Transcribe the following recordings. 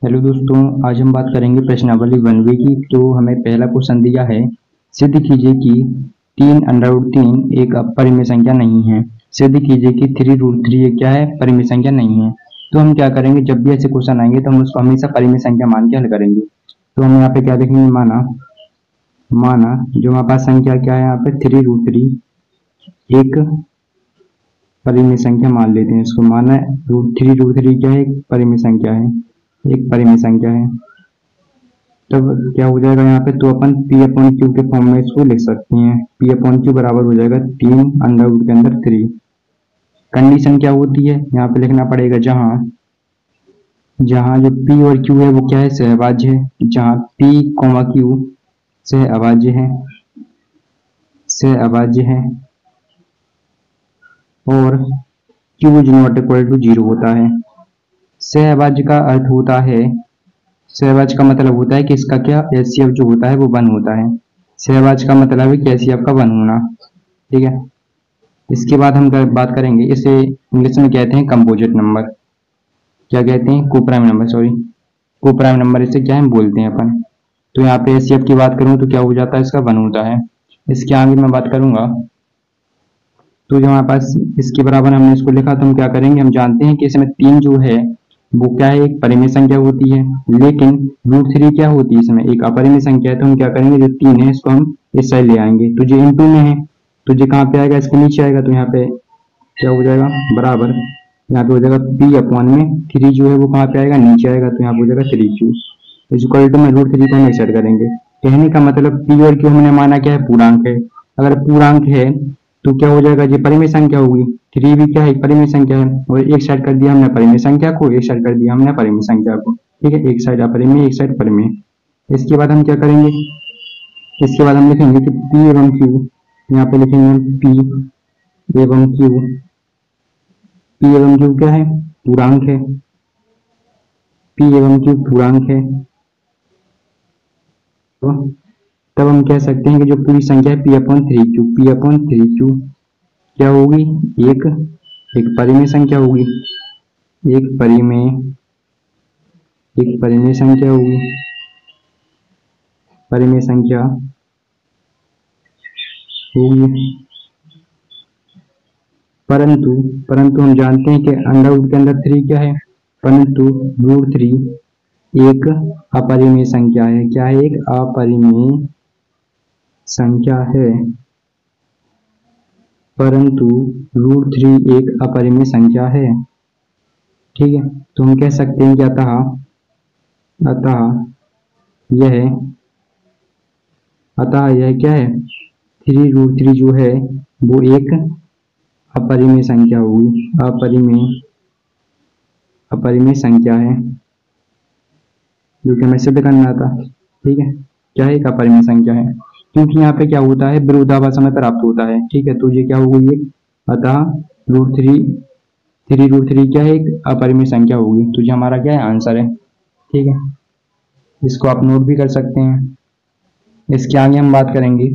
Hello दोस्तों, आज हम बात करेंगे प्रश्नावली 1B की। तो हमें पहला क्वेश्चन दिया है, सिद्ध कीजिए कि 3√3 एक अपरिमेय संख्या नहीं है। सिद्ध कीजिए कि 3√3 एक क्या है, परिमेय संख्या नहीं है। तो हम क्या करेंगे, जब भी ऐसे क्वेश्चन आएंगे तो हम उसको हमेशा परिमेय संख्या मान के हल करेंगे। तो हम यहाँ पे क्या लिखेंगे, माना जो हमारे पास संख्या क्या है, यहाँ पे 3√3 एक परिमेय संख्या मान लेते हैं इसको। माना √3 क्या है, एक परिमेय संख्या है, एक परिमेय संख्या है। तब क्या हो जाएगा यहाँ पे, तो अपन P/Q के फॉर्म में इसको लिख सकते हैं। P/Q बराबर हो जाएगा 3 के अंदर 3। कंडीशन क्या होती है, यहाँ पे लिखना पड़ेगा जहाँ जो P और Q है वो क्या है, सहभाज्य है। जहाँ P, Q सहअभाज्य है और Q is not equal to 0 होता है। सहअभाज्य का अर्थ होता है, सहभाज्य का मतलब होता है कि इसका क्या एचसीएफ जो होता है वो 1 होता है। सहभाज्य का मतलब है कि एचसीएफ का 1 होना। ठीक है, इसके बाद हम बात करेंगे, इसे इंग्लिश में कहते हैं कंपोजिट नंबर। क्या कहते हैं, कोप्राइम नंबर, कोप्राइम नंबर इसे क्या है बोलते हैं अपन। तो यहाँ पे एचसीएफ की बात करूँ तो क्या हो जाता है, इसका 1 होता है। इसके आगे मैं बात करूंगा, तो जो हमारे पास इसके बराबर हमने इसको लिखा, तो हम क्या करेंगे, हम जानते हैं कि इसमें 3 जो है वो क्या है, एक परिमेय संख्या होती है। लेकिन √3 क्या होती है, इसमें एक अपरिमेय संख्या है। तो हम क्या करेंगे, जो 3 है इसको हम इस साइड ले आएंगे। तो जो इंटू में है तो जो कहाँ पे आएगा, इसके नीचे आएगा। तो यहाँ पे क्या हो जाएगा, बराबर यहाँ पे हो जाएगा P/3 जो है वो कहाँ पे आएगा, नीचे आएगा। तो यहाँ पे हो जाएगा 3Q इक्वल टू में √3 को हम ऐड करेंगे। कहने का मतलब P और Q हमने माना क्या है, पूर्णांक है। अगर पूर्णांक है तो क्या हो जाएगा, ये परिमेय संख्या होगी। 3 भी क्या है, एक परिमेय संख्या है। और एक साइड कर दिया हमने परिमेय संख्या को, एक साइड कर दिया हमने परिमेय संख्या को। ठीक है, एक साइड अपरिमेय, एक साइड परिमेय। इसके बाद हम क्या करेंगे, इसके बाद हम लिखेंगे कि P एवं Q, यहाँ पे लिखेंगे P एवं Q। P एवं Q क्या है, पूर्णांक है। P एवं Q पूर्णांक है। तो तब हम कह सकते हैं कि जो पूरी संख्या है P/3Q क्या होगी, एक परिमेय संख्या होगी। एक परिमेय संख्या होगी, परिमेय संख्या होगी। परंतु हम जानते हैं कि अंडर के अंदर 3 क्या है, परंतु √3 एक अपरिमेय संख्या है। क्या है, एक अपरिमेय संख्या है। परंतु √3 एक अपरिमेय संख्या है। ठीक है, तो हम कह सकते हैं कि अतः यह क्या है, 3√3 जो है वो एक अपरिमेय संख्या होगी, अपरिमेय संख्या है, जो कि हमें सिद्ध करना था। ठीक है, क्या है, एक अपरिमेय संख्या है। क्योंकि यहाँ पे क्या होता है, विरोधाभास हमें प्राप्त होता है। ठीक है, तो ये क्या होगी, अतः √3 क्या है, एक अपरिमेय संख्या होगी। तो ये हमारा क्या है, आंसर है। ठीक है, इसको आप नोट भी कर सकते हैं। इसके आगे हम बात करेंगे,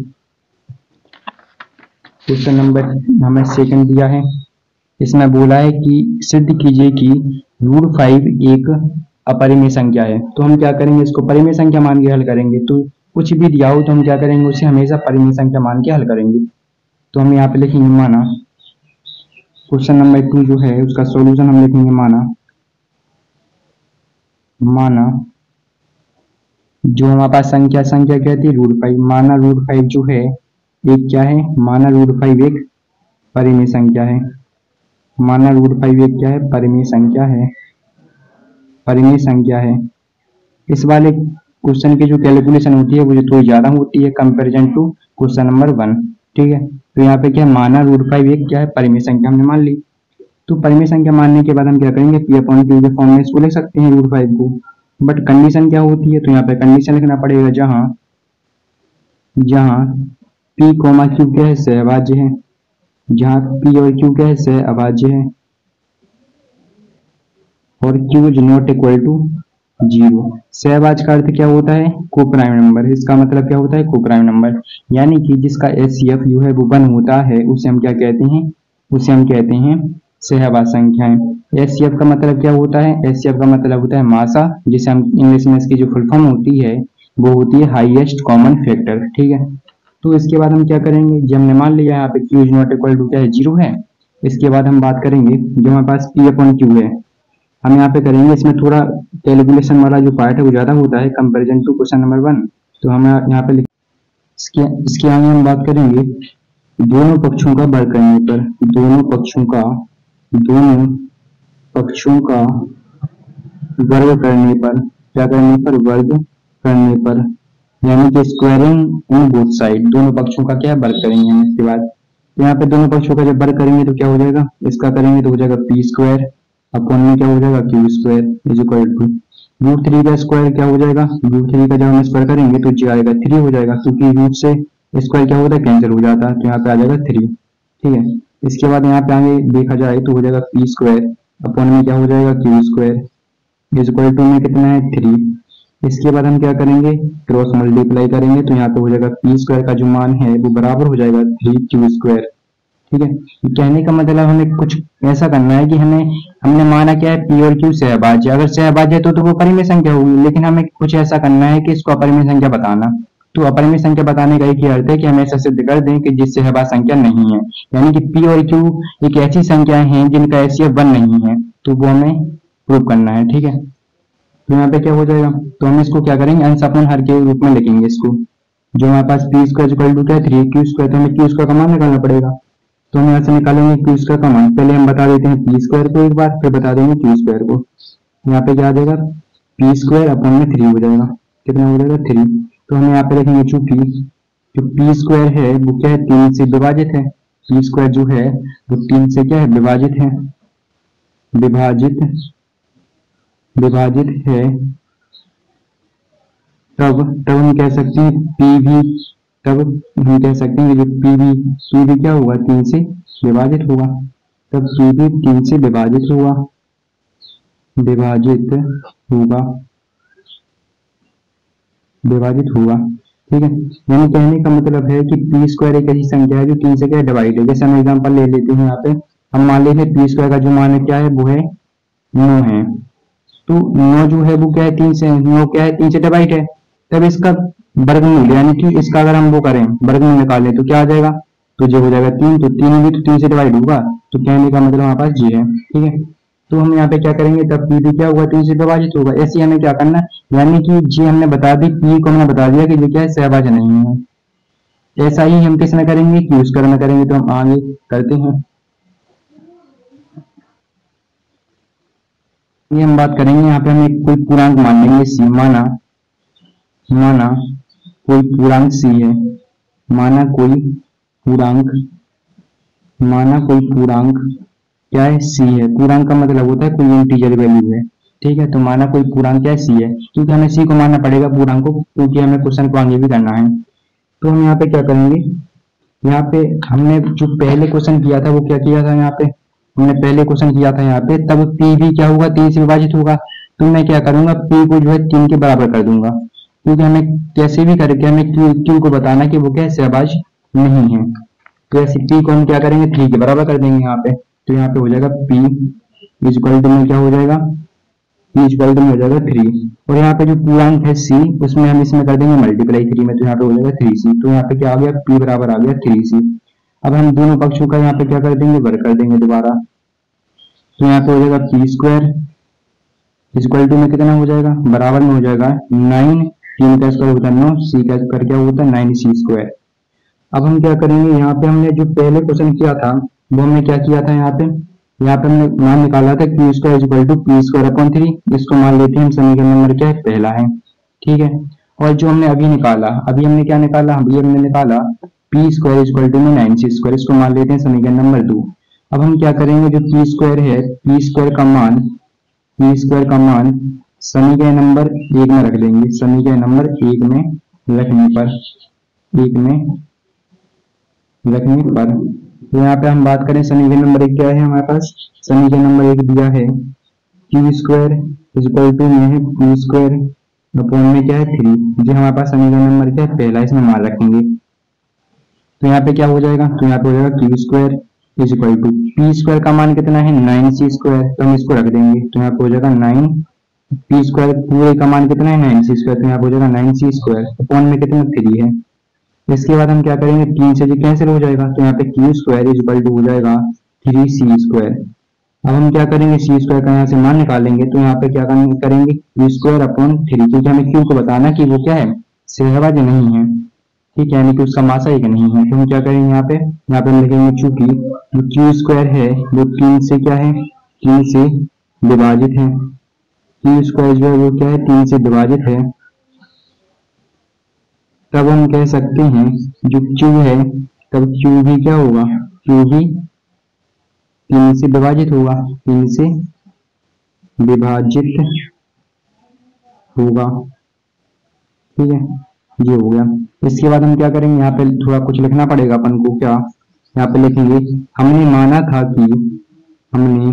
क्वेश्चन नंबर हमें सेकंड दिया है। इसमें बोला है कि सिद्ध कीजिए कि √5 एक अपरिमेय संख्या है। तो हम क्या करेंगे, इसको परिमेय संख्या मान के हल करेंगे। तो कुछ भी दिया हो तो हम क्या करेंगे, उसे हमेशा परिमेय संख्या मान के हल करेंगे। तो हम यहाँ पे लिखेंगे, माना क्वेश्चन नंबर 2 जो है उसका सॉल्यूशन हम लिखेंगे, माना जो हमारे पास संख्या कहती है √5। माना √5 जो है एक क्या है, माना √5 एक परिमेय संख्या है। माना √5 एक क्या है, परिमेय संख्या है। इस वाले क्वेश्चन की जो कैलकुलेशन होती है वो थोड़ी ज्यादा होती है कंपैरिजन टू क्वेश्चन नंबर 1। ठीक है, तो यहाँ पे क्या, माना √5 एक क्या है, परिमेय संख्या हमने मान ली। तो परिमेय संख्या मानने के बाद हम क्या करेंगे, P/Q के फॉर्म में इसको लिख सकते हैं √5 को। बट कंडीशन क्या होती है, तो यहाँ पे कंडीशन लिखना पड़ेगा, जहाँ P, Q क्या है, सहअभाज्य है। जहाँ P और Q क्या है, सहअभाज्य है और Q is not equal to 0। सहअभाज्य का अर्थ क्या होता है, कोप्राइम नंबर। इसका मतलब क्या होता है, कोप्राइम नंबर, यानी कि जिसका एचसीएफ जो है वो 1 होता है, उसे हम क्या कहते हैं, उसे हम कहते हैं सहवाज संख्याएं। एचसीएफ का मतलब क्या होता है? एचसीएफ का मतलब होता है मासा, जिसे हम इंग्लिश में इसकी जो फुल फॉर्म होती है वो होती है हाईएस्ट कॉमन फैक्टर। ठीक है, तो इसके बाद हम क्या करेंगे, जब हमने मान लिया यहाँ पे Q is not equal to क्या है, 0 है। इसके बाद हम बात करेंगे जो हमारे पास पी अपॉन क्यू है, हम यहाँ पे करेंगे इसमें थोड़ा कैलकुलेशन वाला जो पार्ट है वो ज्यादा होता है कंपेरिजन टू क्वेश्चन नंबर 1। तो हम यहाँ पे इसके आगे हम बात करेंगे दोनों पक्षों का वर्ग करने पर, दोनों पक्षों का वर्ग करने पर, क्या करने पर, वर्ग करने पर, यानी कि स्क्वायरिंग इन बोथ साइड, दोनों पक्षों का क्या वर्ग करेंगे हम। इसके बाद यहाँ पे दोनों पक्षों का जब वर्ग करेंगे तो क्या हो जाएगा, इसका करेंगे तो हो जाएगा पी स्क्वायर अपॉन में क्या हो जाएगा Q square is equal to root 3 का स्क्वायर क्या हो जाएगा, रूट 3 का जब हम स्क्वायर करेंगे तो जो आएगा 3 हो जाएगा, क्योंकि रूट से स्क्वायर क्या होता है, कैंसिल हो जाता है, तो यहाँ पे आ जाएगा 3। ठीक है, इसके बाद यहाँ पे आगे देखा जाए तो हो जाएगा पी स्क्वायर अपॉन में क्या हो जाएगा Q square is equal to में कितना है 3। इसके बाद हम क्या करेंगे, क्रॉस मल्टीप्लाई करेंगे तो यहाँ पे हो जाएगा पी स्क्वायर का जो मान है वो बराबर हो जाएगा 3 क्यू स्क्वायर। ठीक है, कहने का मतलब हमें कुछ ऐसा करना है कि हमने माना क्या है, पी और क्यू सहभाज्य, अगर सहभाज्य तो वो परिमेय संख्या होगी, लेकिन हमें कुछ ऐसा करना है कि इसको अपरिमेय संख्या बताना। तो अपरिमेय संख्या बताने का एक ही अर्थ है कि हम ऐसा सिद्ध कर दें कि जिससे सहभाज्य संख्या नहीं है, यानी कि पी और क्यू एक ऐसी संख्याएं हैं जिनका एचसीएफ 1 नहीं है, तो वो हमें प्रूव करना है। ठीक है, तो यहाँ पे क्या हो जाएगा, तो हम इसको क्या करेंगे, अंश अपने हर के रूप में लिखेंगे इसको। जो हमारे पास पी स्क्वायर इक्वल टू क्या है 3 क्यू स्क्वायर, तो हमें क्यू स्क्वायर का मान निकालना पड़ेगा। तो हम यहाँ से निकालेंगे क्यू स्क्वायर का मान, पहले हम बता देते हैं पी स्क्वायर को एक बार, फिर बता देंगे क्यू स्क्वायर को। यहाँ पे क्या आ जाएगा, पी स्क्वायर अपॉन में 3 हो जाएगा, कितना हो जाएगा 3। तो हम यहाँ पे लिखेंगे चूंकि जो पी स्क्वायर है वो क्या है 3 से विभाजित है, पी स्क्वायर जो है वो 3 से क्या है विभाजित है, विभाजित है, तब हम कह सकते हैं पी भी, तब हम कह सकते हैं कि जो पी भी क्या होगा 3 से विभाजित होगा, तब पी भी 3 से विभाजित होगा, विभाजित होगा। ठीक है, यानी कहने का मतलब है कि पी स्क्वायर एक ऐसी संख्या है जो 3 से क्या डिवाइड है। जैसे हम एग्जांपल ले लेते हैं, यहाँ पे हम मान लेते हैं पी स्क्वायर का जो मान है क्या है, वो है 9 है। तो 9 जो है वो क्या है 3 से, 9 क्या है 3 से डिवाइड है, तब इसका वर्गमूल यानी कि इसका अगर हम वो करें वर्गमूल निकालें तो क्या आ जाएगा, तो जो हो जाएगा 3, तो 3 भी तो 3 से डिवाइड होगा, तो कहने का मतलब हमारे पास जी है। ठीक है, तो हम यहाँ पे क्या करेंगे, तब पी भी क्या होगा 3 से विभाजित होगा। ऐसे हमें क्या करना है, यानी कि जी हमने बता दी, पी को हमने बता दिया कि ये क्या है सहभाज्य नहीं है। ऐसा ही हम किस में करेंगे, क्यू स्क्वायर में करेंगे। तो हम आगे करते हैं, ये हम बात करेंगे यहाँ पे हम एक कोई पूर्णांक मान लेंगे सी, माना कोई पूर्णांक सी है, माना कोई पूर्णांक क्या है सी है। पूर्णांक का मतलब होता है कोई इंटीजर वैल्यू है। ठीक है, तो माना कोई पूर्णांक क्या है सी है, क्योंकि हमें सी को मानना पड़ेगा पूर्णांक को, क्योंकि हमें क्वेश्चन को आगे भी करना है। तो हम यहाँ पे क्या करेंगे, यहाँ पे हमने जो पहले क्वेश्चन किया था वो क्या किया था, यहाँ पे हमने पहले क्वेश्चन किया था यहाँ पे, तब पी भी क्या होगा 3 से विभाजित होगा। तो मैं क्या करूंगा, पी को जो है 3 के बराबर कर दूंगा, क्योंकि हमें कैसे भी करके हमें क्यू को बताना कि वो क्या सहभाज्य नहीं है। तो ऐसे पी को हम क्या करेंगे 3 के बराबर कर देंगे यहाँ पे। तो यहाँ पे हो जाएगा पी इज इक्वल टू में क्या हो जाएगा, पी इज इक्वल टू में हो जाएगा 3, और यहाँ पे जो पूर्णांक है सी उसमें हम इसमें कर देंगे मल्टीप्लाई 3 में, तो यहाँ पे हो जाएगा 3c। तो यहाँ पे क्या आ गया, पी बराबर आ गया 3c। अब हम दोनों पक्षों का यहाँ पे क्या कर देंगे, वर्ग कर देंगे दोबारा। तो यहाँ पे हो जाएगा पी स्क्वायर इक्वल टू में कितना हो जाएगा, बराबर में हो जाएगा 9, 3 का स्क्वायर होता है 9, सी का स्क्वायर क्या होता है 9c स्क्वायर। अब हम क्या करेंगे, यहाँ पे हमने जो पहले क्वेश्चन किया था वो हमने क्या किया था, यहाँ पे हमने मान निकाला था Q square equal to P square upon 3। इसको मान लेते हैं हम, समीकरण नंबर क्या है पहला है। ठीक है, और जो हमने अभी निकाला, अभी हमने क्या निकाला, अभी हमने निकाला पी स्क्वायर इक्वल टू में 9c स्क्वायर, इसको मान लेते हैं समीकरण नंबर 2। अब हम क्या करेंगे, जो पी स्क्वायर है, पी स्क्वायर का मान समीकरण नंबर 1 में रख देंगे। समीकरण नंबर 1 में रखने पर तो यहाँ पे हम बात करें समीकरण नंबर 1 क्या है हमारे पास, समीकरण नंबर 1 दिया है क्यू स्क्वायर इक्वल टू में है पी स्क्वायर अपॉन में क्या है 3, जो हमारे पास समीकरण नंबर क्या है पहला, इसमें मान रखेंगे। तो यहाँ पे क्या हो जाएगा, तो यहाँ पे हो जाएगा Q square is equal to P square का मान कितना है 9c², तो हम इसको रख देंगे तो यहाँ पे हो जाएगा 9p² पूरे का मान कितना है 9c², तो यहाँ पे हो जाएगा 9c² अपॉन में कितना 3 है। इसके बाद हम क्या करेंगे 3 से जी कैंसिल हो जाएगा तो यहाँ पे q² इज इक्वल टू हो जाएगा 3c²। अब हम क्या करेंगे c² का यहाँ से मान निकालेंगे तो यहाँ पे क्या करेंगे q² अपॉन 3, क्योंकि हमें q को बताना कि वो क्या है सहभाज्य नहीं है, ठीक है, यानी कि उसका मासा एक नहीं है। तो हम क्या करेंगे यहाँ पे हम लिखेंगे चूंकि जो q² है वो 3 से क्या है 3 से विभाजित है, q² जो है वो क्या है 3 से विभाजित है, तब हम कह सकते हैं जो q है तब q भी क्या होगा, q भी 3 से विभाजित होगा, 3 से विभाजित होगा, ठीक है, ये हो गया। इसके बाद हम क्या करेंगे यहाँ पे थोड़ा कुछ लिखना पड़ेगा अपन को, क्या यहाँ पे लिखेंगे हमने माना था कि हमने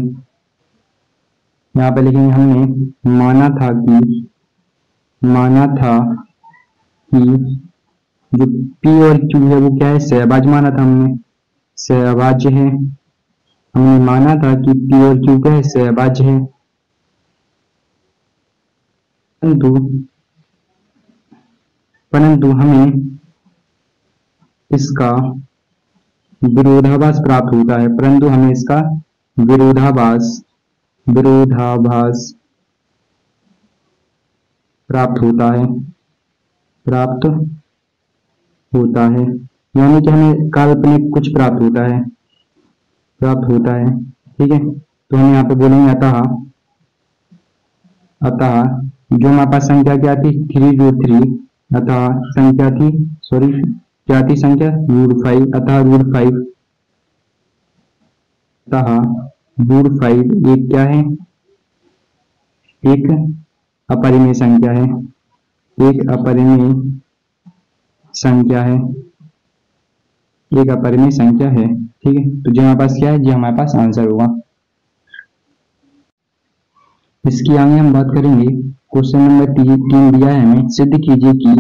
यहाँ पे लिखेंगे हमने माना था कि जो P और Q है वो क्या है सहभाज्य माना था हमने, सहभाज्य है, हमने माना था कि P और Q क्या है सहभाज्य है, परंतु हमें इसका विरोधाभास प्राप्त होता है, परंतु हमें इसका विरोधाभास प्राप्त होता है, यानी कि हमें काल्पनिक कुछ प्राप्त होता है, ठीक है। तो हम यहाँ पे बोलेंगे अतः जो हमारे पास संख्या क्या थी 3√3, अतः संख्या थी क्या थी संख्या √5, अतः √5 एक क्या है एक अपरिमेय संख्या है, एक अपरिमेय संख्या है, ठीक है। तो जो हमारे पास क्या है जो हमारे पास आंसर होगा। इसकी आगे हम बात करेंगे क्वेश्चन नंबर 3 दिया है हमें, सिद्ध कीजिए कि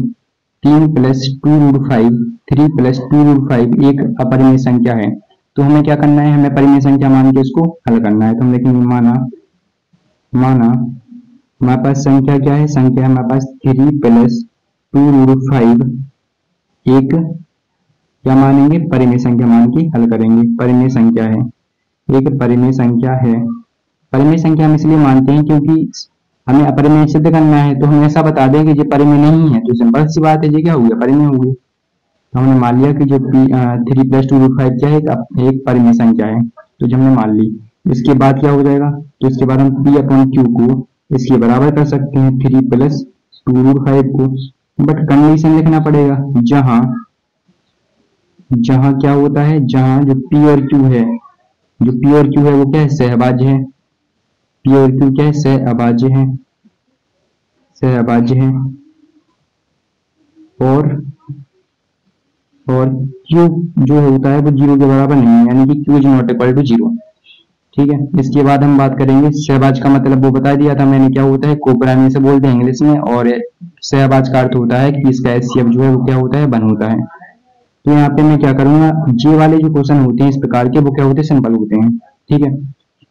3 + 2√5 3 + 2√5 एक अपरिमेय संख्या है। तो हमें क्या करना है, हमें परिमेय संख्या मान के इसको हल करना है। तो हम लिखेंगे माना हमारे पास संख्या क्या है, संख्या हमारे पास 3 + 2√5 एक क्या मानेंगे परिमेय संख्या मान के हल करेंगे, परिमेय संख्या है, एक परिमेय संख्या है। परिमेय संख्या हम इसलिए मानते हैं क्योंकि हमें अपरिमेय सिद्ध करना है, तो हम ऐसा बता दें कि ये परिमेय नहीं है तो सिंपल सी बात है ये क्या हो गया परिमेय हो गई। तो हमने मान लिया कि जो 3 + 2√5 क्या है एक परिमेय संख्या है, तो जब हमने मान ली इसके बाद क्या हो जाएगा, तो इसके बाद हम P/Q को इसके बराबर कर सकते हैं 3 + 2√5 को, बट कंडीशन लिखना पड़ेगा जहां क्या होता है, जहां जो P और Q है वो क्या है सहभाज्य है, P और Q क्या है सहअभाज्य है, और Q जो होता है वो 0 के बराबर नहीं है, यानी कि Q is not equal to 0, ठीक है। इसके बाद हम बात करेंगे सहभाज्य का मतलब वो बता दिया था मैंने क्या होता है, कोपरामी से बोलते हैं इंग्लिश में, और सहभाज्य का अर्थ होता है कि इसका HCF जो है वो क्या होता है 1 होता है। तो यहाँ पे मैं क्या करूंगा, ये वाले जो क्वेश्चन होते हैं इस प्रकार के वो क्या होते हैं सिंपल होते हैं, ठीक है।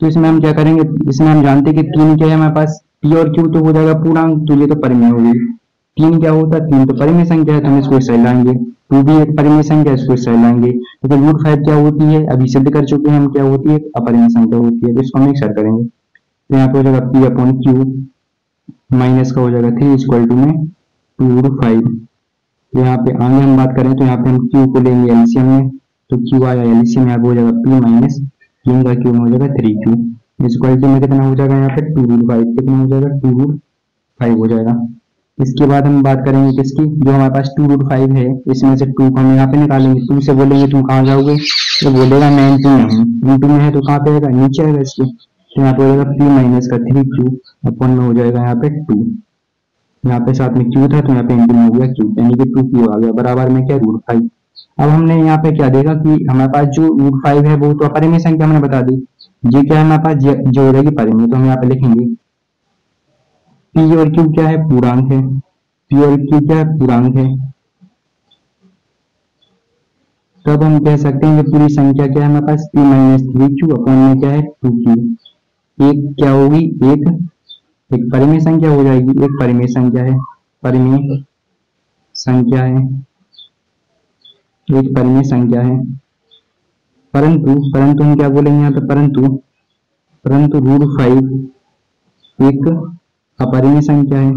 तो इसमें हम क्या करेंगे, इसमें हम जानते हैं कि 3 क्या है हमारे पास P और Q तो हो जाएगा पूर्णांक, तो ये तो परिमेय होगी। 3 क्या होता है, 3 तो परिमेय संख्या है तो हम इसको सही लाएंगे, 2 भी एक परिमेय संख्या है इसको सही लाएंगे। तो √5 क्या होती है अभी सिद्ध कर चुके हैं हम, क्या होती है अपरिमेय संख्या होती है, तो इसको हम एक सर करेंगे। तो यहाँ पे हो जाएगा P/Q माइनस का हो जाएगा 3 = में 2√5। तो यहाँ पे आगे हम बात करें तो यहाँ पे हम Q को लेंगे एलसीएम में, तो Q आया एलसीएम यहाँ पे हो जाएगा P माइनस 3 का Q में हो जाएगा 3Q इक्वल टू में कितना हो जाएगा यहाँ पे 2√5, कितना हो जाएगा 2√5 हो जाएगा। इसके बाद हम बात करेंगे किसकी, जो हमारे पास 2√5 है इसमें से 2 को हम यहाँ पे निकालेंगे, 2 से बोलेंगे तुम कहाँ जाओगे, तो बोलेगा मैं इनटू में हूँ, इनटू में है तो कहाँ पे आएगा नीचे आएगा इसके, तो यहाँ पे हो जाएगा P माइनस का 3Q अपॉन में हो जाएगा यहाँ पे 2, यहाँ पे साथ में Q था तो यहाँ पे इनटू में हो गया Q, यानी कि 2Q आ गया बराबर में क्या √5। अब हमने यहाँ पे क्या देखा कि हमारे पास जो √5 है वो तो अपरिमेय संख्या हमने बता दी, ये क्या है हमारे पास जो हो जाएगी परिमेय, तो हम यहाँ पे लिखेंगे P और Q क्या है पूर्णांक है, P और Q क्या है पूर्णांक है, तब हम कह सकते हैं कि पूरी संख्या क्या है हमारे पास p minus three Q upon में क्या है टू क्यू। एक क्या होगी, एक एक परिमेय संख्या हो जाएगी, एक परिमेय संख्या है, परिमेय संख्या है, एक परिमेय संख्या है। परंतु परंतु हम क्या बोलेंगे यहाँ पे, परंतु परंतु रूट फाइव एक अपरिमेय संख्या है,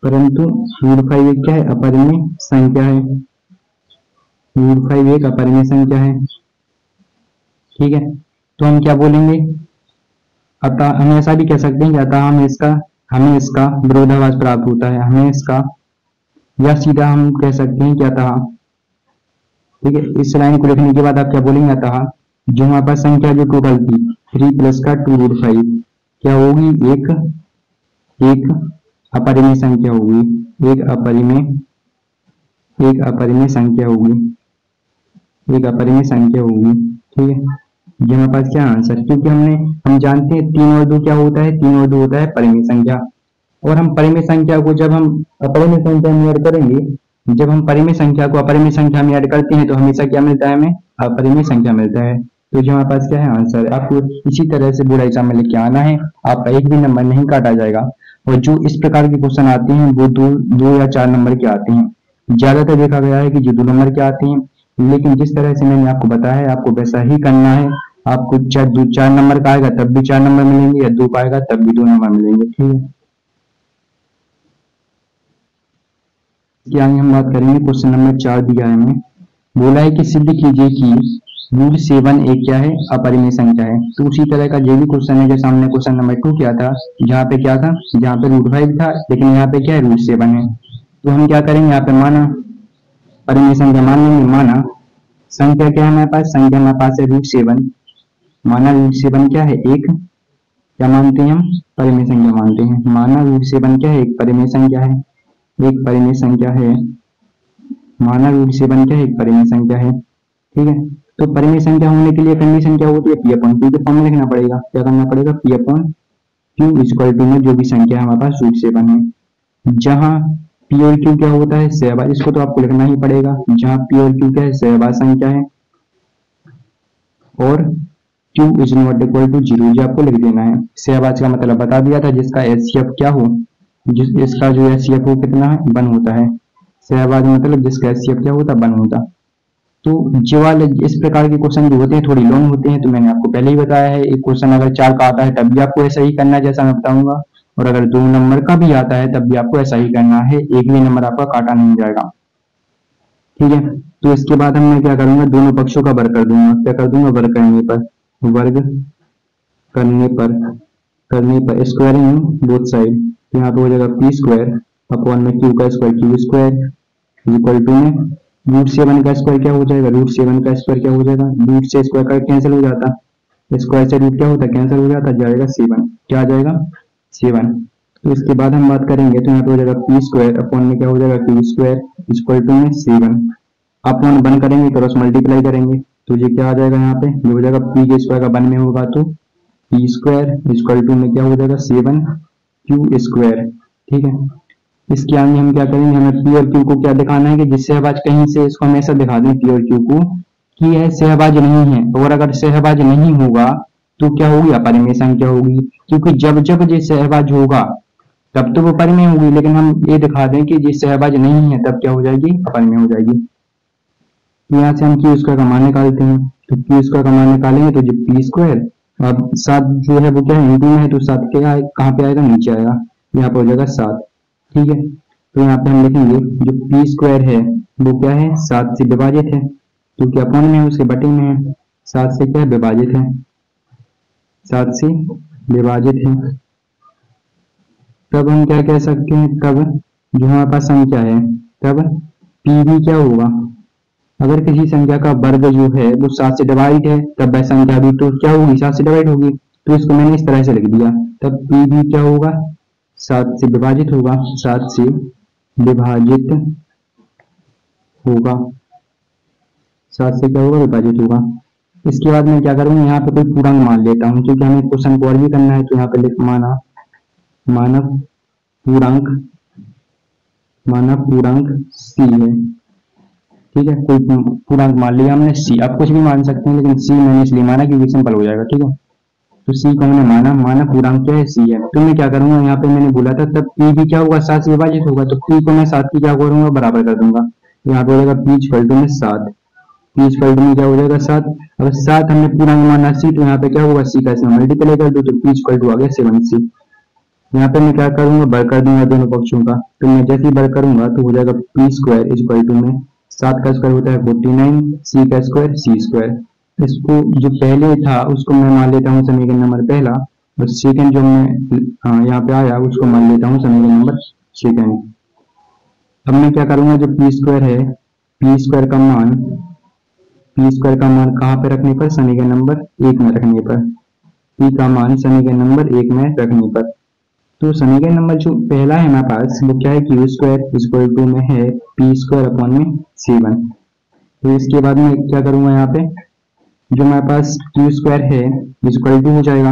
परंतु रूट फाइव एक क्या है, अपरिमेय संख्या है, रूट फाइव एक अपरिमेय संख्या है। ठीक है, तो हम क्या बोलेंगे, अतः हम ऐसा भी कह सकते हैं कि अतः हमें इसका विरोधाभास प्राप्त होता है, हमें इसका, या सीधा हम कह सकते हैं कि अतः, ठीक है, इस लाइन को लिखने के बाद आप क्या बोलेंगे, अतः जो हमारे पास संख्या जो टोटल थी थ्री प्लस का टू रूट फाइव क्या होगी, एक एक अपरिमेय संख्या होगी, एक अपरिमेय संख्या होगी, एक अपरिमेय संख्या होगी। ठीक है, ये हमारे पास क्या आंसर, क्योंकि हम जानते हैं तीन और दो क्या होता है, तीन और दो होता है परिमेय संख्या। और हम परिमेय संख्या को जब हम अपरिमेय संख्या में ऐड करेंगे, जब हम परिमेय संख्या को अपरिमेय संख्या में ऐड करते हैं तो हमेशा क्या मिलता है, हमें अपरिमेय संख्या मिलता है। तो जो हमारे पास क्या है आंसर, आपको इसी तरह से बोर्ड एग्जाम में लेके आना है, आपका एक भी नंबर नहीं काटा जाएगा। और जो इस प्रकार के क्वेश्चन आते हैं वो दो या चार नंबर के आते हैं, ज्यादातर देखा गया है कि जो 2 नंबर के आते हैं, लेकिन जिस तरह से मैंने आपको बताया है आपको वैसा ही करना है। आपको चाहे 4 नंबर का आएगा तब भी 4 नंबर मिलेंगे, या 2 का आएगा तब भी 2 नंबर मिलेंगे। ठीक है, इसके आगे हम बात करेंगे क्वेश्चन नंबर 4 दिया है हमें, बोला है कि सिद्ध कीजिए कि रूट सेवन एक क्या है, अपरिमेय संख्या है। तो उसी तरह का जो भी क्वेश्चन है, जैसे हमने क्वेश्चन नंबर 2 किया था, जहाँ पे क्या था, जहाँ पे रूट फाइव था, लेकिन यहाँ पे क्या है, रूट सेवन है। तो हम क्या करेंगे, यहाँ पे माना परिमेय संख्या मान लेंगे, माना संख्या क्या है हमारे पास, संख्या हमारे पास है रूट सेवन, माना रूट सेवन क्या है, एक क्या मानते हैं हम, परिमेय संख्या मानते हैं। माना रूट सेवन क्या है, एक परिमेय संख्या है, एक परिमेय संख्या है, माना रूट सेवन क्या है, एक परिमेय संख्या है। ठीक है, तो परिमेय संख्या होने के लिए कंडीशन क्या होती है, पी अपॉन क्यू के फॉर्म में लिखना पड़ेगा। क्या करना पड़ेगा, P upon Q equal to में जो भी संख्या हमारे पास रूट सेवन है, जहां पी और क्यू क्या होता है, सहभाज, इसको तो आपको लिखना ही पड़ेगा, जहां पी और क्यू क्या है, सहभाज संख्या है, और Q is not equal to zero, ये आपको लिख देना है। सहभाज का मतलब बता दिया था, जिसका एचसीएफ क्या हो, इसका जो एचसीएफ हो कितना है, 1 होता है। सहभाज मतलब जिसका एचसीएफ क्या होता, 1 होता। तो जो वाले इस प्रकार के क्वेश्चन जो होते हैं थोड़ी लॉन्ग होते हैं, तो मैंने आपको पहले ही बताया है, एक क्वेश्चन अगर 4 का आता है तब भी आपको ऐसा ही करना है जैसा मैं बताऊंगा, और अगर 2 नंबर का भी आता है तब भी आपको ऐसा ही करना है, एक भी नंबर आपका काटा नहीं जाएगा। ठीक है, तो इसके बाद मैं क्या करूंगा, दोनों पक्षों का वर्ग कर दूंगा। क्या कर दूंगा, वर्ग करने पर, वर्ग करने पर स्क्वायरिंग बोथ साइड, तो यहाँ पे हो जाएगा पी स्क्वायर अपॉन में क्यू का square, Q square equal to में रूट सेवन का स्क्वायर क्या हो जाएगा, रूट सेवन का स्क्वायर क्या हो जाएगा, रूट से स्क्वायर का कैंसिल हो जाता, स्क्वायर से रूट क्या होता है, कैंसिल हो जाता, जाएगा 7, क्या आ जाएगा 7। तो इसके बाद हम बात करेंगे, तो यहाँ पे हो जाएगा पी स्क्वायर अपॉन में क्या हो जाएगा, क्यू स्क्वायर इक्वल टू में 7, अपॉन 1 करेंगे, क्रॉस मल्टीप्लाई करेंगे, तो ये क्या आ जाएगा, यहाँ पे ये हो जाएगा पी के स्क्वायर का 1 में होगा तो पी स्क्वायर इक्वल टू में क्या हो जाएगा 7 क्यू स्क्वायर। ठीक है, इसके आगे हम क्या करेंगे, हमें पी और क्यू को क्या दिखाना है कि जिस सहभाज कहीं से इसको हम ऐसा दिखा दें पी और क्यू को कि यह सहभाज नहीं है, और अगर सहभाज नहीं होगा तो क्या होगी, अपरिमेय संख्या होगी, क्योंकि जब जब ये सहभाज होगा तब तो वो परिमेय होगी, लेकिन हम ये दिखा दें कि ये सहभाज नहीं है तब क्या हो जाएगी, अपरिमेय हो जाएगी। तो यहाँ से हम क्यू स्क्वायर का मान निकालते हैं, तो क्यू स्क्वायर का मान निकालेंगे तो जो पी स्क्वायर, अब 7 जो है वो क्या है इंटू में है, तो 7 क्या कहाँ पे आएगा, नीचे आएगा, यहाँ पे हो जाएगा 7। ठीक है, तो यहाँ पे हम लिखेंगे जो पी स्क्वायर है वो क्या है, 7 से विभाजित है, क्योंकि अपॉन में है उसके बटे में है, 7 से क्या है विभाजित है, 7 से विभाजित है। तब हम क्या कह सकते हैं, तब जो हमारे पास संख्या है, तब पी भी क्या होगा, अगर किसी संख्या का वर्ग जो है वो 7 से डिवाइड है तब वह संख्या भी तो क्या होगी, 7 से डिवाइड होगी, तो इसको मैंने इस तरह से लिख दिया, तब पी भी क्या होगा, 7 से विभाजित होगा, 7 से विभाजित होगा, 7 से क्या होगा, विभाजित होगा। इसके बाद मैं क्या करूंगा, यहाँ पे कोई पूर्णांक मान लेता हूँ, क्योंकि हमें क्वेश्चन को और भी करना है, तो यहाँ पे लिख माना मानव पूर्णांक सी है। ठीक है, कोई पूर्णांक मान लिया हमने सी, आप कुछ भी मान सकते हैं लेकिन सी मैंने इसलिए माना क्योंकि सिंपल हो जाएगा। ठीक है, तो सी को हमने माना पूर्णांक क्या है, सी है। तो मैं क्या करूंगा, यहाँ पे मैंने बोला था तब पी भी क्या होगा, 7 से विभाजित होगा, तो पी को मैं 7 की क्या करूंगा, बराबर कर दूंगा। यहाँ पे हो जाएगा पी इक्वल टू में 7, पी इक्वल टू में क्या हो जाएगा 7। अब 7 हमने पूर्णांक माना सी, तो यहाँ पे क्या होगा, सी का इसमें मल्टीप्लाई कर दो तो पी इक्वल टू आ गया 7c। यहाँ पे मैं क्या करूंगा, वर्ग कर दूंगा दोनों पक्षों का, तो मैं जैसे ही वर्ग करूंगा तो हो जाएगा पी स्क्वायर इक्वल टू में 7 का स्क्वायर होता है 49, सी का स्क्वायर सी स्क्वायर। इसको जो पहले था उसको मैं मान लेता हूँ समीकरण नंबर पहला, और सेकंड जो मैं यहाँ पे आया उसको मान लेता हूँ समीकरण नंबर सेकंड। अब मैं क्या करूंगा, जो पी स्क्वायर है, पी स्क्वायर का मान, पी स्क्वायर का मान कहाँ पे रखने पर, समीकरण नंबर 1 में रखने पर, पी का मान समीकरण नंबर 1 में रखने पर। तो समीकरण नंबर जो पहला है हमारे पास वो क्या है, क्यू स्क्वायर इक्वल टू में है पी स्क्वायर अपॉन में 7। तो इसके बाद में क्या करूंगा, यहाँ पे जो हमारे पास क्यू स्क्वायर है इक्वल टू हो जाएगा,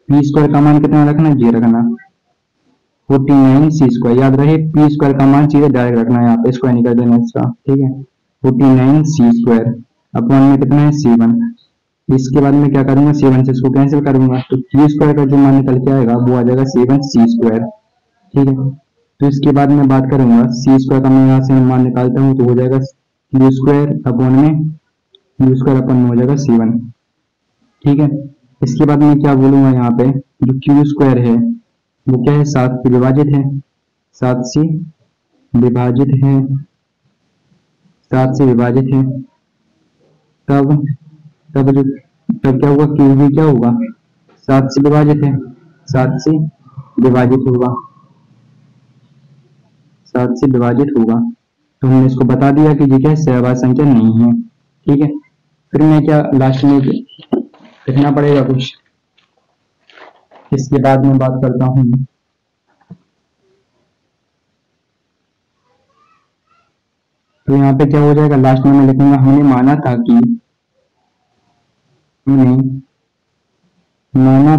पी स्क्वायर का मान कितना रखना, ये रखना 49 सी स्क्वायर, याद रहे पी स्क्वायर का मान सीधे डायरेक्ट रखना है, यहाँ पे स्क्वायर निकाल देना इसका। ठीक है, 49 सी स्क्वायर अपॉन में कितना है 7। इसके बाद में क्या करूंगा, 7 से इसको कैंसिल करूंगा, तो क्यू स्क्वायर का जो मान निकल के आएगा वो आ जाएगा 7 सी स्क्वायर। ठीक है, तो इसके बाद में बात करूंगा सी स्क्वायर का मैं यहाँ से मान निकालता हूँ, तो हो जाएगा क्यू स्क्वायर अपॉन में, क्यू स्क्वायर अपॉन में हो जाएगा 7। ठीक है, इसके बाद में क्या बोलूंगा, यहाँ पे जो क्यू स्क्वायर है वो क्या है, 7 से विभाजित है, 7 से विभाजित है, 7 से विभाजित है, तब क्या होगा, क्यू भी क्या होगा, 7 से विभाजित है, 7 से विभाजित होगा, 7 से विभाजित होगा। तो हमने इसको बता दिया कि ये क्या है, सहभाज्य संख्या नहीं है। ठीक है, फिर मैं क्या लास्ट में लिखना पड़ेगा कुछ, इसके बाद में बात करता हूँ। तो यहाँ पे क्या हो जाएगा, लास्ट में मैं लिखूंगा, हमने माना था कि, हमने माना